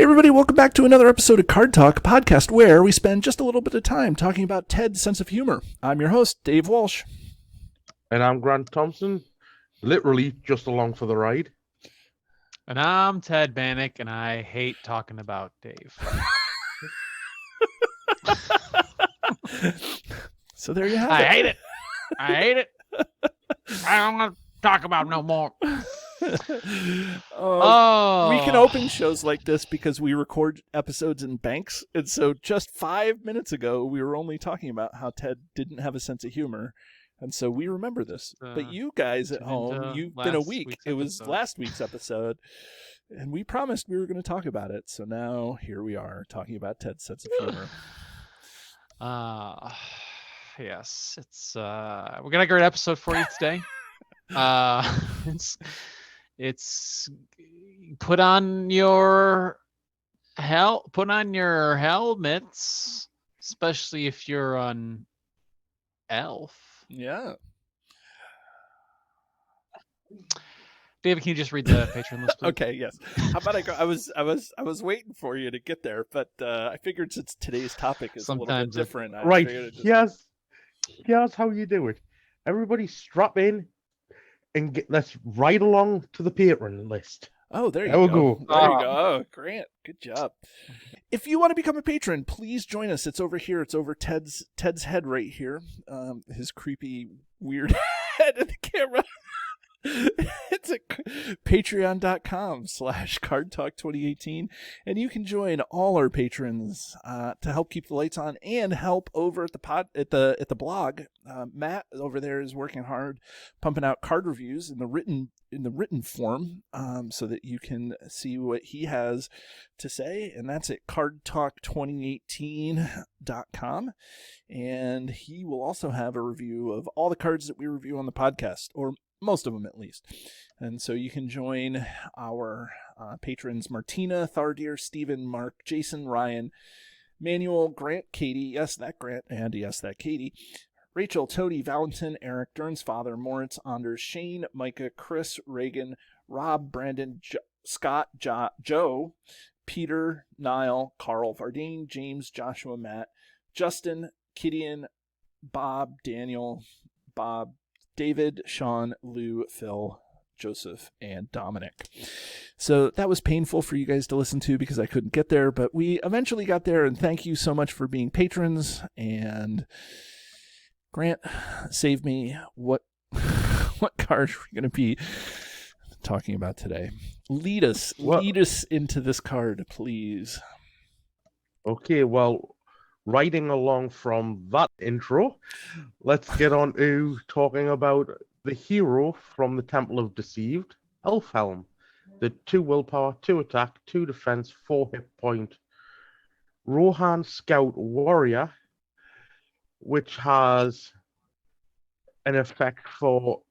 everybody, welcome back to another episode of Card Talk, a podcast where we spend just a little bit of time talking about Ted's sense of humor. I'm your host, Dave Walsh. And I'm Grant Thompson, literally just along for the ride. And I'm Ted Bannock, and I hate talking about Dave. So there you have it. I hate it. I hate it. I don't want to talk about no more. We can open shows like this because we record episodes in banks. And so just 5 minutes ago, we were only talking about how Ted didn't have a sense of humor. And so we remember this. But you guys at home, you've been a week. It was last week's episode. And we promised we were going to talk about it. So now here we are talking about Ted's sense of humor. Yes, it's we got a great episode for you today. It's put on your helmets, especially if you're on Elf. Yeah. David, can you just read the Patreon list, please? Okay, yes. How about I go? I was waiting for you to get there, but I figured since today's topic is a little bit different. Right. Here's how you do it. Everybody strap in and let's ride along to the Patreon list. Oh, there you go. There you go. Oh, Grant, good job. If you want to become a patron, please join us. It's over here. It's over Ted's head right here. His creepy, weird head in the camera. It's at patreon.com/cardtalk2018, and you can join all our patrons to help keep the lights on and help over at the blog. Matt over there is working hard, pumping out card reviews in the written form, so that you can see what he has to say, and that's at cardtalk2018.com. And he will also have a review of all the cards that we review on the podcast, or most of them at least. And so you can join our patrons: Martina, Thardir, Stephen, Mark, Jason, Ryan, Manuel, Grant, Katie, yes, that Grant, and yes, that Katie, Rachel, Tony, Valentin, Eric, Dern's father, Moritz, Anders, Shane, Micah, Chris, Reagan, Rob, Brandon, Scott, Joe, Peter, Niall, Carl, Vardane, James, Joshua, Matt, Justin, Kidian, Bob, Daniel, Bob, David, Sean, Lou, Phil, Joseph, and Dominic. So that was painful for you guys to listen to because I couldn't get there, but we eventually got there, and thank you so much for being patrons. And Grant, save me. What card are we going to be talking about today? Lead us into this card, please. Okay, well, riding along from that intro, let's get on to talking about the hero from the Temple of Deceived, Elfhelm. The 2 willpower, 2 attack, 2 defense, 4 hit point Rohan Scout Warrior, which has an effect for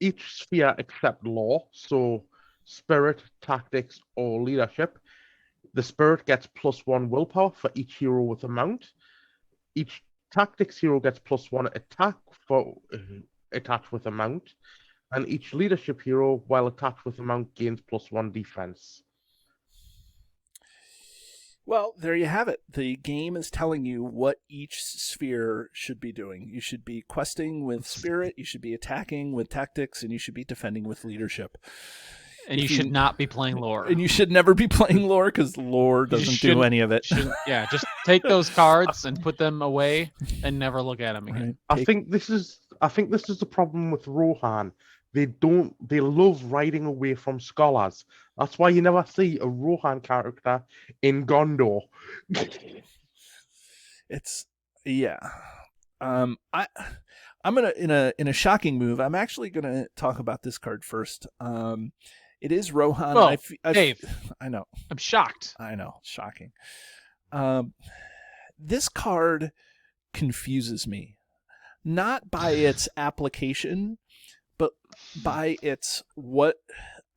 each sphere except law, so spirit, tactics, or leadership. The spirit gets +1 willpower for each hero with a mount. Each tactics hero gets +1 attack for attached with a mount. And each leadership hero, while attached with a mount, gains +1 defense. Well, there you have it. The game is telling you what each sphere should be doing. You should be questing with spirit, you should be attacking with tactics, and you should be defending with leadership. And you should not be playing lore. And you should never be playing lore because lore doesn't do any of it. Yeah, just take those cards and put them away and never look at them again. Right. I think this is the problem with Rohan. They love riding away from scholars. That's why you never see a Rohan character in Gondor. I'm gonna in a shocking move. I'm actually gonna talk about this card first. It is Rohan. Well, Dave, I know. I'm shocked. I know. Shocking. This card confuses me, not by its application, but by its what.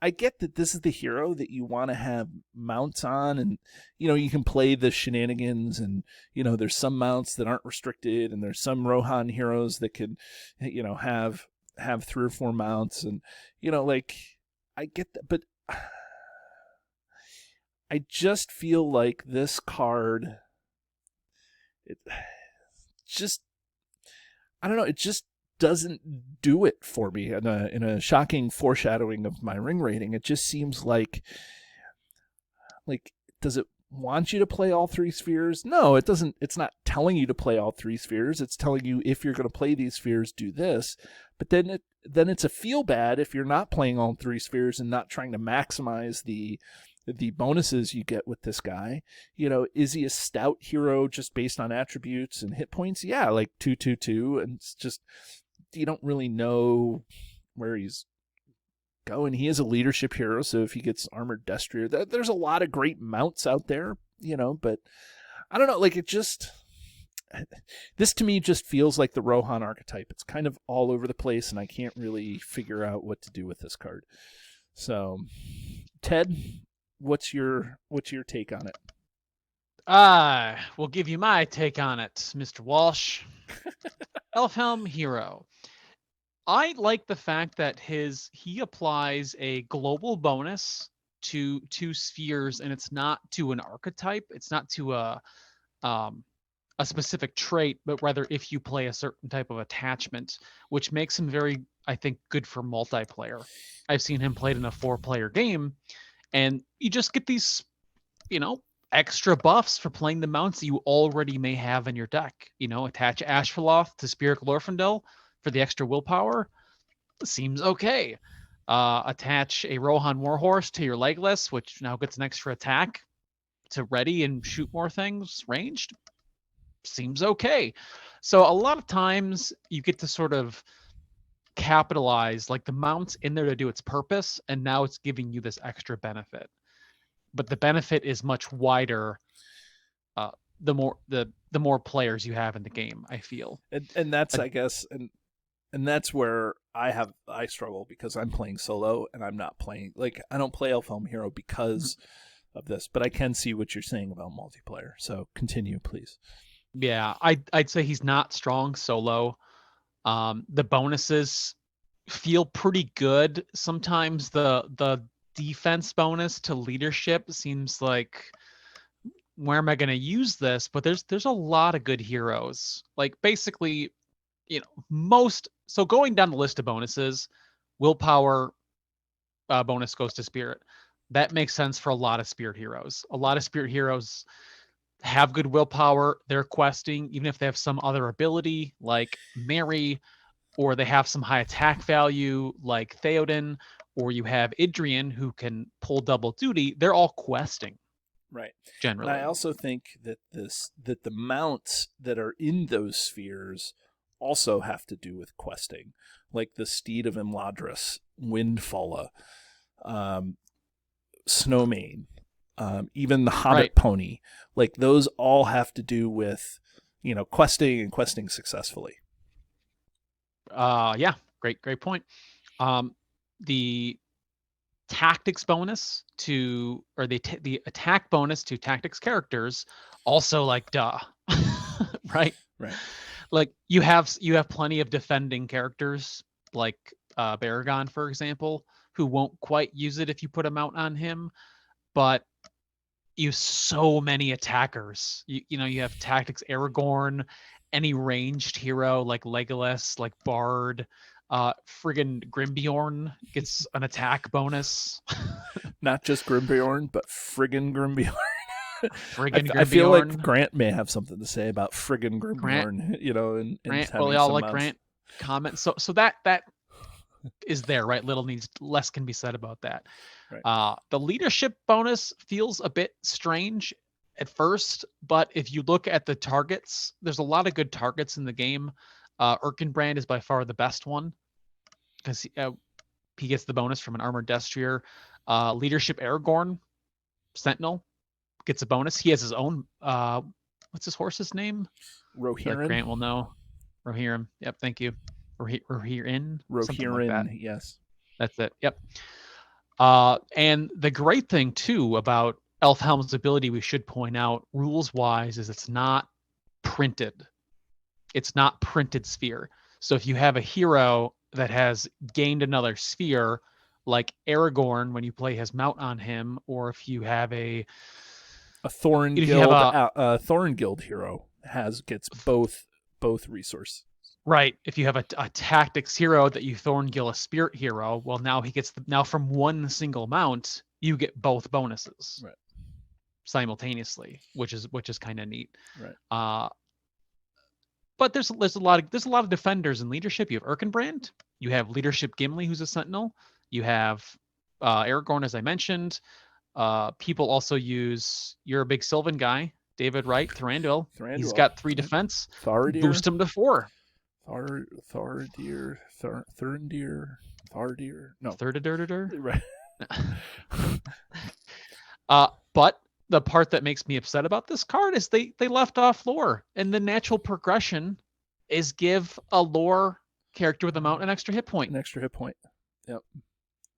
I get that this is the hero that you want to have mounts on, and you can play the shenanigans, and there's some mounts that aren't restricted, and there's some Rohan heroes that can have 3 or 4 mounts, and I get that, but I just feel like this card, it just, I don't know, it just doesn't do it for me in a shocking foreshadowing of my ring rating. It just seems like does it want you to play all three spheres? No, it doesn't. It's not telling you to play all three spheres. It's telling you if you're going to play these spheres, do this. But then it's a feel bad if you're not playing all three spheres and not trying to maximize the bonuses you get with this guy. Is he a stout hero just based on attributes and hit points? Yeah, like 2/2/2, and it's just you don't really know where he's going. He is a leadership hero, so if he gets armored destrier, there's a lot of great mounts out there, but I don't know, like this to me just feels like the Rohan archetype. It's kind of all over the place, and I can't really figure out what to do with this card. So, Ted, what's your take on it? I will give you my take on it, Mr. Walsh. Elfhelm hero. I like the fact that he applies a global bonus to two spheres, and it's not to an archetype. It's not to a specific trait, but rather if you play a certain type of attachment, which makes him very, I think, good for multiplayer. I've seen him played in a 4-player game, and you just get these, extra buffs for playing the mounts that you already may have in your deck. Attach Ashfaloth to Spirit Glorfindel for the extra willpower. Seems okay. Attach a Rohan Warhorse to your Legless, which now gets an extra attack to ready and shoot more things ranged. Seems okay. So a lot of times you get to sort of capitalize, like the mount's in there to do its purpose, and now it's giving you this extra benefit. But the benefit is much wider the more players you have in the game, I feel. And that's, I guess, and that's where I struggle, because I'm playing solo and I'm not playing, I don't play Elfhelm hero because of this, but I can see what you're saying about multiplayer. So continue, please. Yeah, I'd say he's not strong solo. The bonuses feel pretty good. Sometimes the defense bonus to leadership seems like, where am I going to use this? But there's a lot of good heroes. Like basically, so going down the list of bonuses, willpower bonus goes to Spirit. That makes sense for a lot of Spirit heroes. A lot of Spirit heroes have good willpower. They're questing, even if they have some other ability like Mary, or they have some high attack value like Theoden, or you have Idrian who can pull double duty. They're all questing. Right. Generally. And I also think that the mounts that are in those spheres also have to do with questing, like the Steed of Imladris, Windfalla, Snowmane, even the Hobbit Pony. Like those all have to do with, questing and questing successfully. Yeah, great point. The tactics bonus or the attack bonus to tactics characters, also duh. Right. Like you have plenty of defending characters like Baragon, for example, who won't quite use it if you put a mount on him, but you so many attackers. You have tactics Aragorn, any ranged hero like Legolas, like Bard, friggin' Grimbjorn gets an attack bonus. Not just Grimbjorn, but friggin' Grimbjorn. Friggin' Grimbjorn. I feel like Grant may have something to say about friggin' Grant, and Grant, well, y'all like Grant comment. So that is there, right? Less can be said about that. Right. The leadership bonus feels a bit strange at first, but if you look at the targets, there's a lot of good targets in the game. Erkenbrand is by far the best one because he gets the bonus from an armored destrier. Leadership Aragorn, Sentinel, gets a bonus. He has his own, what's his horse's name? Rohirrim. Grant will know. Rohirrim. Yep, thank you. Rohirrim. Rohirrim, like yes. That's it. Yep. And the great thing too about Elfhelm's ability, we should point out, rules-wise, is it's not printed. It's not printed sphere. So if you have a hero that has gained another sphere, like Aragorn when you play his mount on him, or if you have a Thorn if you have Guild hero gets both resource. right, if you have a tactics hero that you Thorngill a spirit hero, well now he gets now from one single mount you get both bonuses Right. simultaneously, which is kind of neat. Right. But there's a lot of defenders in leadership. You have Erkenbrand, you have leadership Gimli, who's a sentinel. You have Aragorn, as I mentioned. People also use, you're a big Sylvan guy, David Wright, Thranduil. He's got 3 defense. Tharidir. Boost him to 4. Thardir. No. Third. Right. But the part that makes me upset about this card is they left off lore, and the natural progression is give a lore character with a mount an extra hit point. An extra hit point. Yep.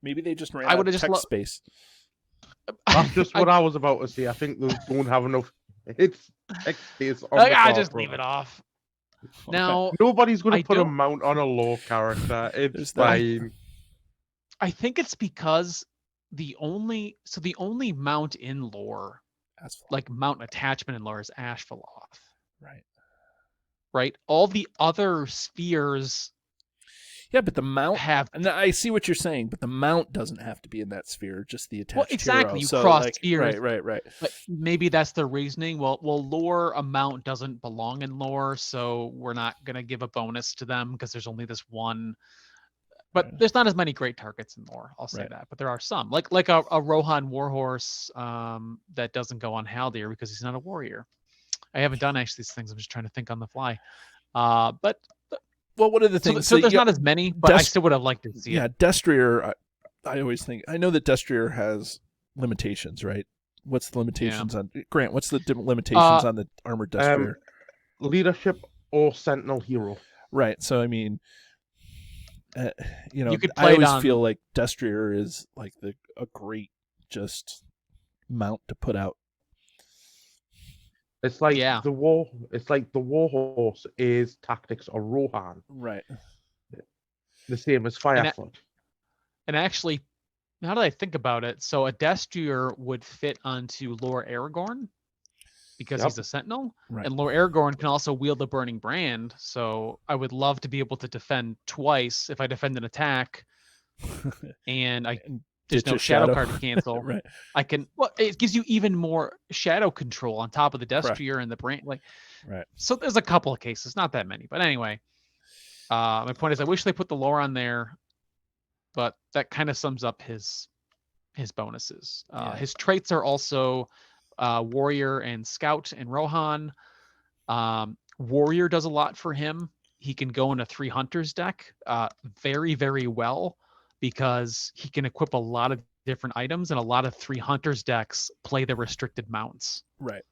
Maybe they just ran out of text space. That's just what I was about to say. I think they don't have enough text space on just leave it off. Now nobody's going to put a mount on a lore character. It's fine. I think it's because the only mount in lore, like mount attachment in lore, is Ashfaloth. Right. All the other spheres. Yeah, but the mount and I see what you're saying, but the mount doesn't have to be in that sphere, just the attached exactly. hero. You cross spheres. Right. But maybe that's the reasoning. Well, lore, a mount doesn't belong in lore, so we're not going to give a bonus to them because there's only this one. But there's not as many great targets in lore, I'll say that. But there are some. Like a Rohan Warhorse that doesn't go on Haldir because he's not a warrior. I haven't done actually these things. I'm just trying to think on the fly. But well, what are the things? So there's not as many, but I still would have liked to see it. Yeah, Destrier, I always think, I know that Destrier has limitations, right? What's the limitations on, Grant, what's the limitations on the armored Destrier? Leadership or Sentinel hero. Right, so I mean, you could play I always feel like Destrier is like a great just mount to put out. It's like the Warhorse is tactics or Rohan. Right. The same as Firefoot. And actually, now that I think about it, so a Destrier would fit onto Lord Aragorn because he's a sentinel. Right. And Lord Aragorn can also wield the burning brand. So I would love to be able to defend twice if I defend an attack and there's no shadow card to cancel. Right. I can. Well, it gives you even more shadow control on top of the Destrier and the brand. Right. So there's a couple of cases, not that many, but anyway. My point is, I wish they put the lore on there, but that kind of sums up his bonuses. His traits are also warrior and scout and Rohan. Warrior does a lot for him. He can go in a 3 hunters deck very, very well, because he can equip a lot of different items, and a lot of 3 hunters decks play the restricted mounts. Right.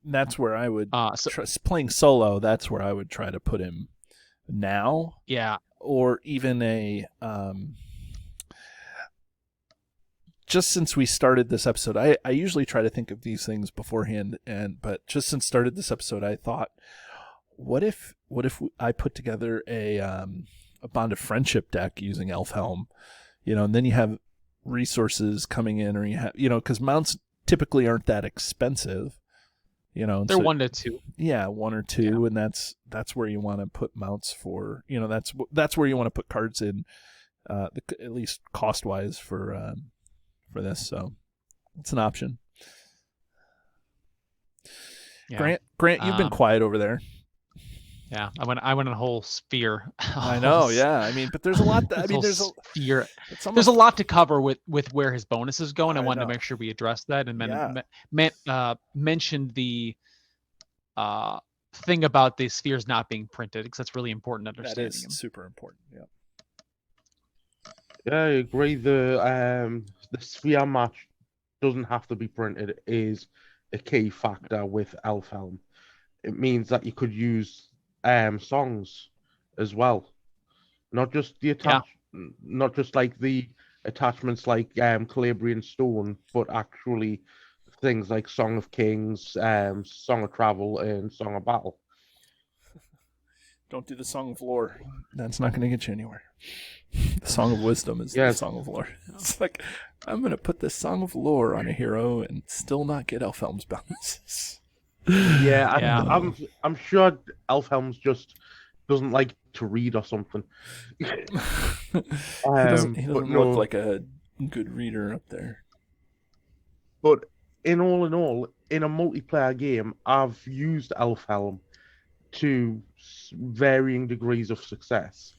That's where I would playing solo. That's where I would try to put him now. Yeah. Or even just since we started this episode, I usually try to think of these things beforehand, but just since started this episode, I thought, what if I put together a Bond of Friendship deck using Elfhelm, and then you have resources coming in, or you have, because mounts typically aren't that expensive, they're 1 to 2. Yeah, 1 or 2, and that's where you want to put mounts for, that's where you want to put cards in, at least cost wise for this. So it's an option. Yeah. Grant, you've been quiet over there. Yeah, I went on a whole sphere. I know, yeah. I mean, but there's a lot. There's a lot to cover with where his bonuses go, and I wanted to make sure we addressed that, and mentioned the thing about the spheres not being printed, because that's really important to understand. That is super important. Yeah. Yeah, I agree. The sphere match doesn't have to be printed is a key factor with Elfhelm. It means that you could use songs as well, not just the not just like the attachments like Calabrian Stone, but actually things like Song of Kings, Song of Travel, and Song of Battle. Don't do the Song of Lore. That's not going to get you anywhere. The Song of Wisdom is the Yes. Song of Lore. It's like, I'm going to put the Song of Lore on a hero and still not get Elfhelm's bonuses. Yeah, Yeah. I'm sure Elfhelm's just doesn't like to read or something. He doesn't but look no, like a good reader up there. but in all, in a multiplayer game, I've used Elfhelm to varying degrees of success.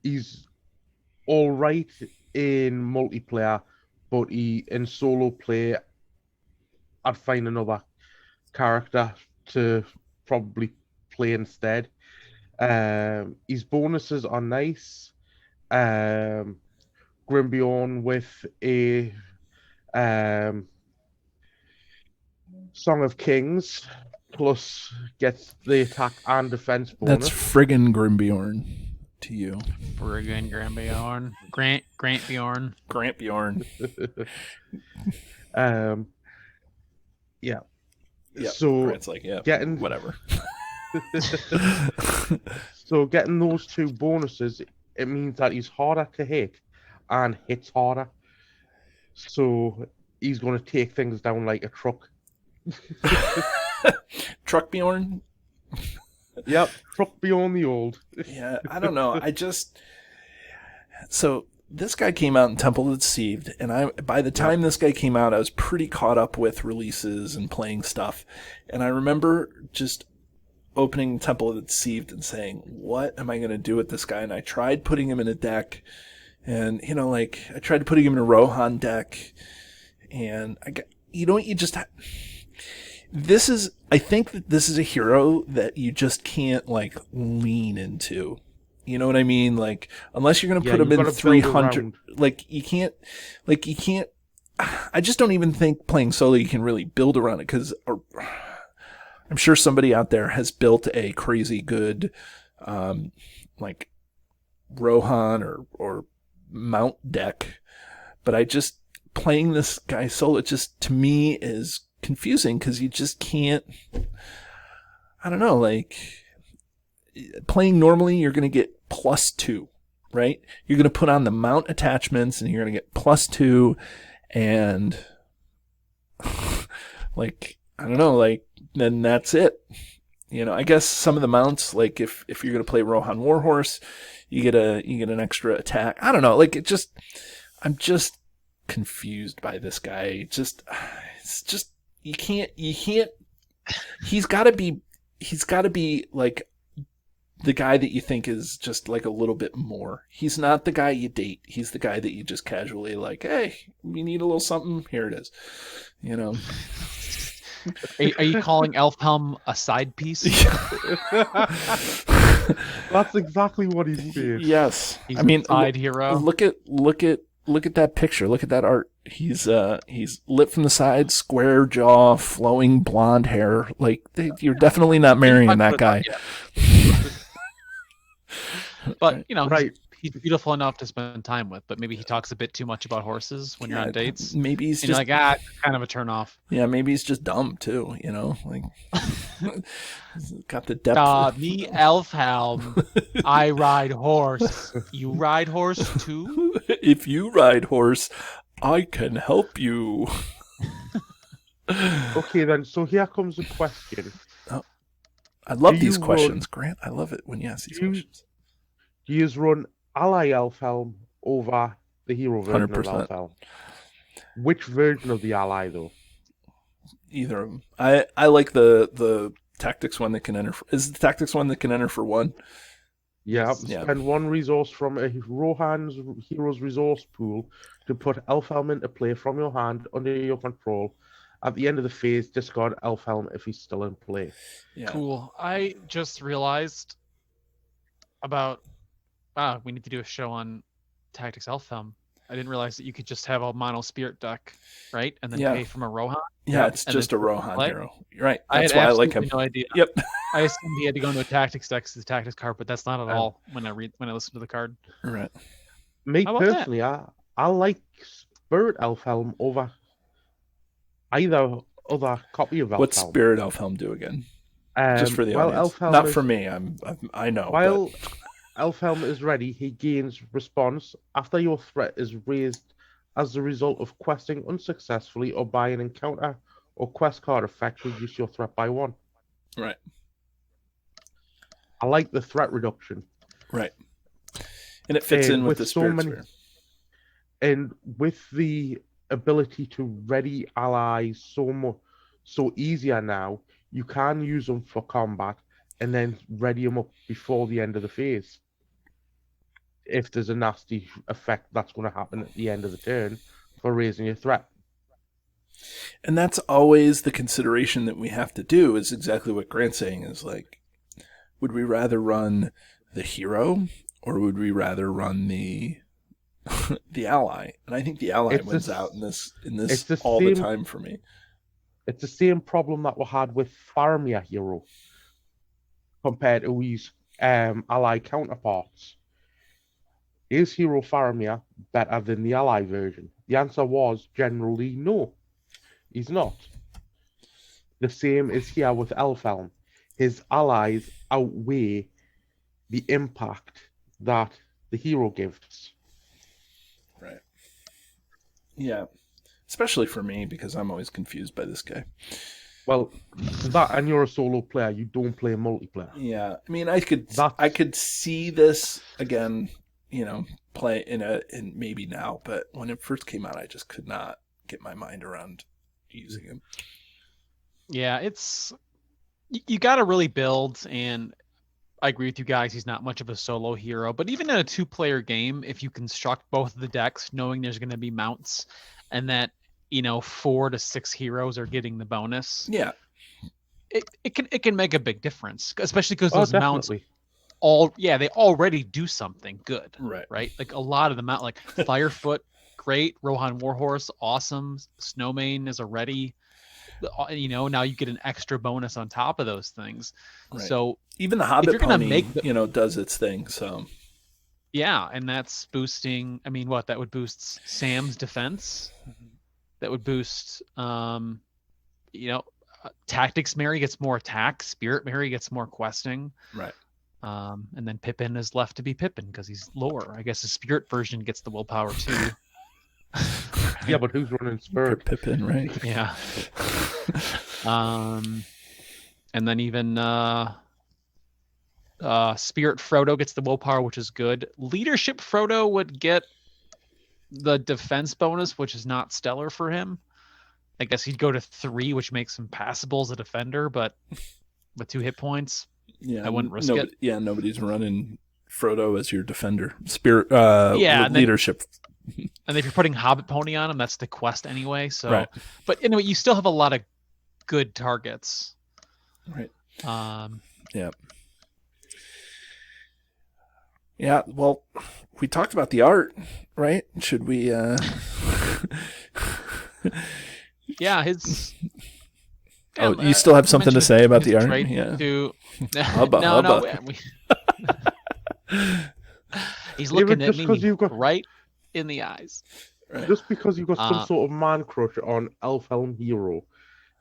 He's all right in multiplayer, but in solo play, I'd find another character to probably play instead. His bonuses are nice. Grimbiorn with a Song of Kings plus gets the attack and defense bonus. That's friggin' Grimbiorn to you. Friggin' Grant Bjorn. Grant Bjorn. Grant Bjorn. Yeah. Yep. So Grant's like, yeah, getting whatever. so getting those two bonuses, it means that he's harder to hit and hits harder. So he's going to take things down like a truck. Truck Bjorn? Yep, truck beyond the old. Yeah, I don't know. So this guy came out in Temple of the Deceived, and by the time this guy came out, I was pretty caught up with releases and playing stuff. And I remember just opening Temple of the Deceived and saying, what am I going to do with this guy? And I tried putting him in a deck, and, I tried putting him in a Rohan deck, and I think that this is a hero that you just can't, lean into. You know what I mean? Unless you're going to put him in 300, you can't, I just don't even think playing solo you can really build around it, because I'm sure somebody out there has built a crazy good, Rohan or Mount deck, but playing this guy solo, it just, to me, is confusing, because you just can't, I don't know, playing normally, you're going to get +2, right? You're going to put on the mount attachments and you're going to get +2, and I don't know, then that's it. I guess some of the mounts, if you're going to play Rohan Warhorse, you get an extra attack. I don't know, I'm just confused by this guy. It's just you can't he's got to be the guy that you think is just a little bit more. He's not the guy you date. He's the guy that you just casually hey, we need a little something, here it is. Are you calling Elfhelm a side piece? That's exactly what he's doing. Yes. He's a side hero. Look at that picture. Look at that art. He's lit from the side, square jaw, flowing blonde hair. You're definitely not marrying that guy. But right. He's beautiful enough to spend time with. But maybe he talks a bit too much about horses when you're on dates. Maybe he's and just you're it's kind of a turn off. Yeah, maybe he's just dumb too. Got the depth. Me, Elfhelm. I ride horse. You ride horse too? If you ride horse, I can help you. Okay, then. So here comes the question. I love these questions, Grant. I love it when you ask these questions. He has run Ally Elfhelm over the hero version 100%. of Elfhelm. Which version of the Ally, though? Either of them. I like the tactics one that can enter. Is the tactics one that can enter for 1? Yeah. Yeah. Spend 1 resource from a Rohan's hero's resource pool to put Elfhelm into play from your hand under your control. At the end of the phase, discard Elfhelm if he's still in play. Yeah. Cool. I just realized about... we need to do a show on Tactics Elfhelm. I didn't realize that you could just have a mono spirit deck, right? And then pay from a Rohan. Yeah, it's just a Rohan hero. You're right. That's I why I like him. No idea. Yep. I assumed he had to go into a tactics deck as the tactics card, but that's not at all when I listen to the card. Right. Me How about personally, I like Spirit Elfhelm over either other copy of Elfhelm. What's Spirit Elfhelm do again? Just for the while audience, Elfhelm not is, for me. I know. while Elfhelm is ready, he gains response after your threat is raised as the result of questing unsuccessfully or by an encounter or quest card effect reduce your threat by 1. but right, I like the threat reduction. right, and it fits in with the spirit sphere. And with the ability to ready allies so easier now, you can use them for combat and then ready them up before the end of the phase. If there's a nasty effect that's going to happen at the end of the turn for raising your threat. And that's always the consideration that we have to do, is exactly what Grant's saying, is like, would we rather run the hero or would we rather run the ally? And I think the ally wins out in this all the time for me. It's the same problem that we had with Faramir hero compared to his ally counterparts. Is Hero Faramir better than the ally version? The answer was generally no. He's not. The same is here with Elfhelm. His allies outweigh the impact that the hero gives. Right. Yeah. Especially for me, because I'm always confused by this guy. Well, that, and you're a solo player, you don't play multiplayer. Yeah. I mean, I could see this again, play in maybe now, but when it first came out, I just could not get my mind around using him. Yeah, you got to really build, and I agree with you guys. He's not much of a solo hero, but even in a 2-player game, if you construct both of the decks, knowing there's going to be mounts, and that 4 to 6 heroes are getting the bonus, yeah, it can make a big difference, especially because those mounts definitely. they already do something good, right. Like a lot of the mount, like Firefoot, great, Rohan Warhorse, awesome, Snowmane is a ready. Now you get an extra bonus on top of those things. Right. So even the Hobbit pony, does its thing. So yeah, and that's boosting. I mean, that would boost Sam's defense. That would boost, Tactics Mary gets more attack. Spirit Mary gets more questing. Right. And then Pippin is left to be Pippin because he's lower. I guess the Spirit version gets the willpower too. Yeah, but who's running Spirit? Pippin, right? Yeah. And then even Spirit Frodo gets the willpower, which is good. Leadership Frodo would get the defense bonus, which is not stellar for him. I guess he'd go to 3, which makes him passable as a defender, but with 2 hit points, I wouldn't risk it. Yeah, nobody's running Frodo as your defender. Spirit, leadership. And if you're putting Hobbit Pony on him, that's the quest anyway. So, right. But anyway, you still have a lot of good targets. Right. Yeah. Yeah. Well, we talked about the art, right? Should we? Yeah. His. Oh, you still have something to say about the art? Yeah. Hubba. No. He's looking at me right in the eyes. Right. Just because you've got some sort of man crush on Elfhelm hero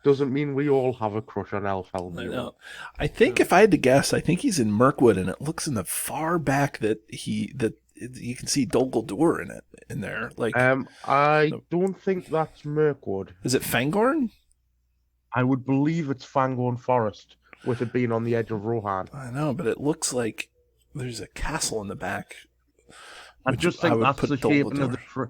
doesn't mean we all have a crush on Elfhelm hero. I know. I think if I had to guess, I think he's in Mirkwood, and it looks in the far back that you can see Dol Guldur in there. Like, I don't think that's Mirkwood. Is it Fangorn? I would believe it's Fangorn Forest, with it being on the edge of Rohan. I know, but it looks like there's a castle in the back. I just think that's the shaping of the tree.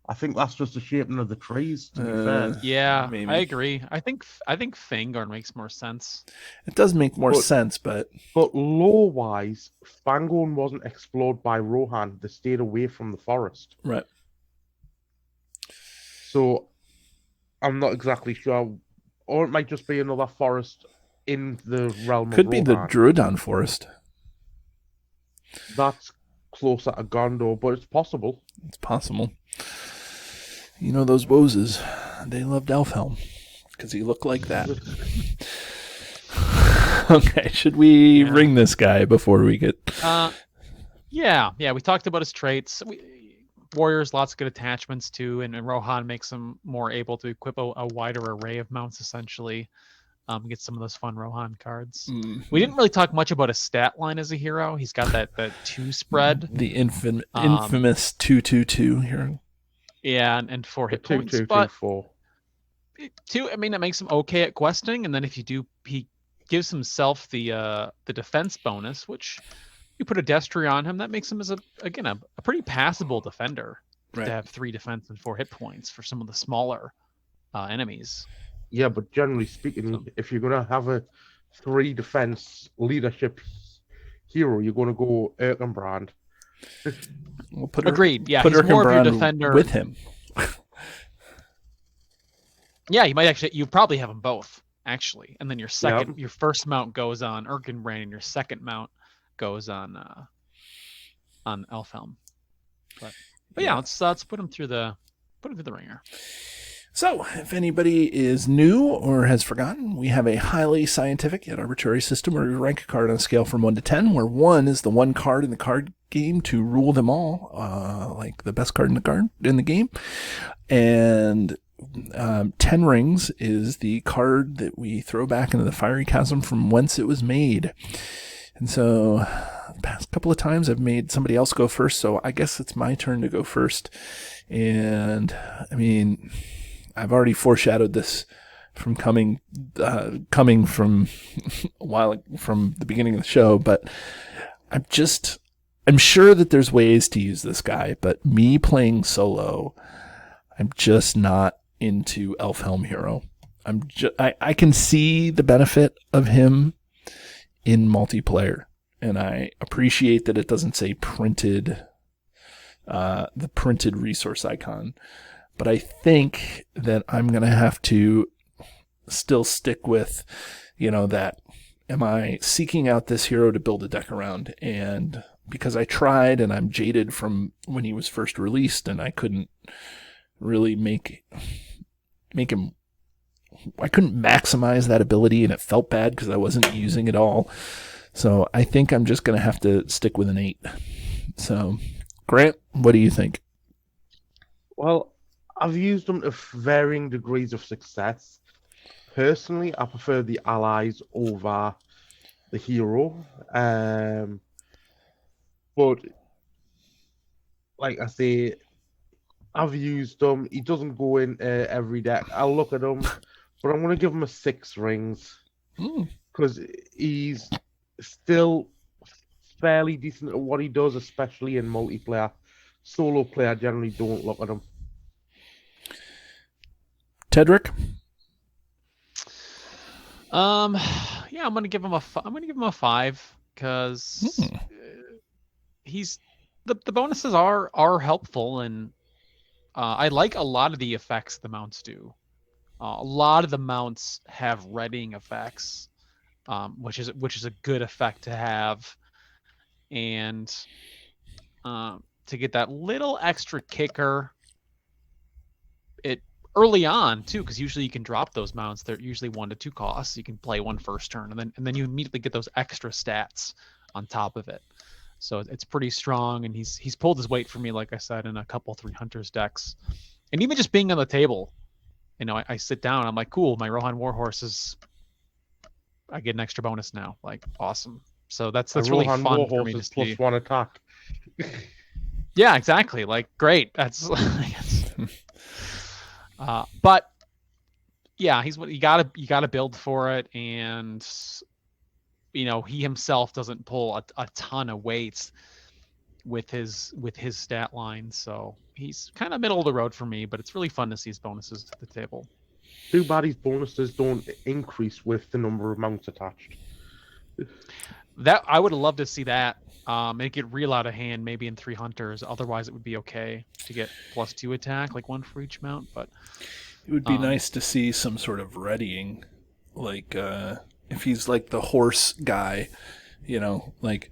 I think that's just the shaping of the trees, to be fair. Yeah, maybe. I agree. I think Fangorn makes more sense. It does make more sense, but lore-wise, Fangorn wasn't explored by Rohan. They stayed away from the forest. Right. So, I'm not exactly sure. Or it might just be another forest in the realm of Rohan. Could be the Druidon forest. That's closer to Gondor, but it's possible. It's possible. Those Wozes, they loved Elfhelm because he looked like that. Okay, should we ring this guy before we get... Yeah, we talked about his traits. Warriors, lots of good attachments too, and Rohan makes him more able to equip a wider array of mounts, essentially. Get some of those fun Rohan cards. Mm-hmm. We didn't really talk much about his stat line as a hero. He's got that 2 spread. The infamous 2/2/2 hero. Yeah, and 4 hit Two, points. two, two, But 4. 2, I mean, that makes him okay at questing. And then if you do, he gives himself the defense bonus, which you put a Destry on him. That makes him as a pretty passable defender Right. to have 3 defense and 4 hit points for some of the smaller enemies. Yeah, but generally speaking, if you're gonna have a 3 defense leadership hero, you're gonna go Erkenbrand. We'll put Agreed. Yeah, put he's more of your Erkenbrand defender with him. Yeah, you might actually. You probably have them both actually, and then your first mount goes on Erkenbrand, and your second mount goes on Elfhelm. But yeah, let's put him through the ringer. So, if anybody is new or has forgotten, we have a highly scientific yet arbitrary system where we rank a card on a scale from 1 to 10, where 1 is the one card in the card game to rule them all, like the best card in the game, and 10 rings is the card that we throw back into the fiery chasm from whence it was made. And so, the past couple of times I've made somebody else go first, so I guess it's my turn to go first. And, I mean, I've already foreshadowed this from coming from a while from the beginning of the show, but I'm sure that there's ways to use this guy, but me playing solo, I'm just not into Elfhelm hero. I can see the benefit of him in multiplayer, and I appreciate that it doesn't say printed, the printed resource icon. But I think that I'm going to have to still stick with, that am I seeking out this hero to build a deck around? And because I tried and I'm jaded from when he was first released and I couldn't really make him, I couldn't maximize that ability and it felt bad because I wasn't using it all. So I think I'm just going to have to stick with an 8. So Grant, what do you think? Well, I've used them to varying degrees of success. Personally, I prefer the allies over the hero. But, like I say, I've used them. He doesn't go in every deck. I'll look at him, but I'm going to give him a 6 rings. Because he's still fairly decent at what he does, especially in multiplayer. Solo player generally don't look at him. Tedrick? Yeah, I'm gonna give him a 5 because he's the bonuses are helpful, and I like a lot of the effects the mounts do. A lot of the mounts have readying effects, which is a good effect to have, and to get that little extra kicker. It early on too, because usually you can drop those mounts. They're usually 1 to 2 costs. You can play one first turn, and then you immediately get those extra stats on top of it. So it's pretty strong, and he's pulled his weight for me, like I said, in a couple 3 Hunters decks, and even just being on the table. I sit down. I'm like, cool. My Rohan Warhorse is. I get an extra bonus now. Like, awesome. So that's really Rohan fun Warhorse for me to is see. +1 attack. Yeah, exactly. Like, great. That's. But yeah, you gotta build for it, and he himself doesn't pull a ton of weights with his stat line, so he's kind of middle of the road for me. But it's really fun to see his bonuses to the table. Too bad his bonuses don't increase with the number of mounts attached. That I would have loved to see that. Make it real out of hand, maybe in 3 Hunters. Otherwise, it would be okay to get +2 attack, like 1 for each mount. But it would be nice to see some sort of readying, like if he's like the horse guy, like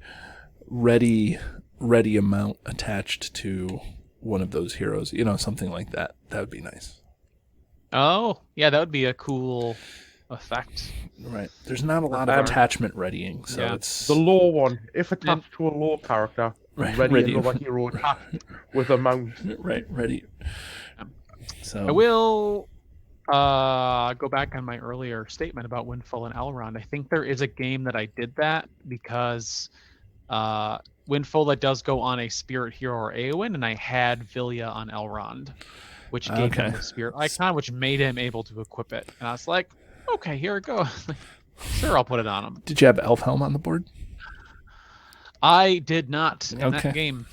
ready amount attached to one of those heroes, something like that. That would be nice. Oh, yeah, that would be a cool effect. Right. There's not a lot of attachment readying, so it's the law one. If attached to a law character, ready another hero attached with a mount. Right, ready. So I will Go back on my earlier statement about Windfall and Elrond. I think there is a game that I did that because Windfall that does go on a Spirit Hero or Eowyn, and I had Vilya on Elrond, which gave him the Spirit Icon, which made him able to equip it. And I was like, okay, here it goes. Sure, I'll put it on him. Did you have Elfhelm on the board? I did not in that game.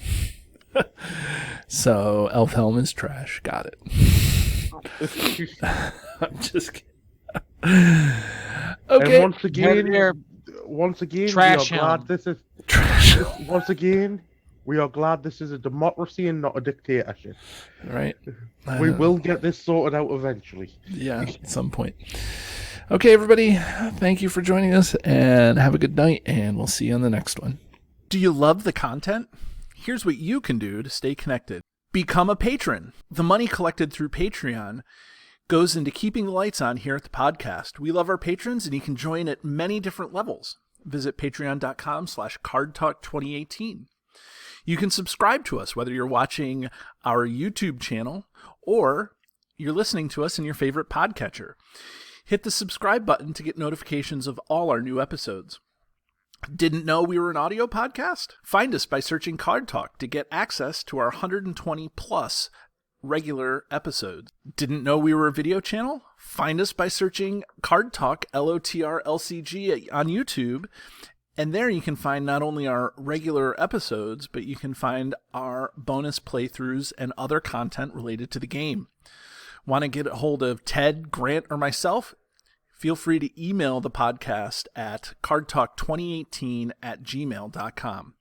So Elfhelm is trash. Got it. I'm just kidding. Okay. And once again, Trash we are glad him. this is Trash. once again, we are glad this is a democracy and not a dictatorship. Right. We will get this sorted out eventually. Yeah, at some point. Okay, everybody. Thank you for joining us, and have a good night, and we'll see you on the next one. Do you love the content? Here's what you can do to stay connected. Become a patron. The money collected through Patreon goes into keeping the lights on here at the podcast. We love our patrons, and you can join at many different levels. Visit patreon.com/cardtalk2018. You can subscribe to us, whether you're watching our YouTube channel or you're listening to us in your favorite podcatcher. Hit the subscribe button to get notifications of all our new episodes. Didn't know we were an audio podcast? Find us by searching Card Talk to get access to our 120 plus regular episodes. Didn't know we were a video channel? Find us by searching Card Talk LOTR LCG on YouTube. And there you can find not only our regular episodes, but you can find our bonus playthroughs and other content related to the game. Want to get a hold of Ted, Grant, or myself? Feel free to email the podcast at cardtalk2018@gmail.com.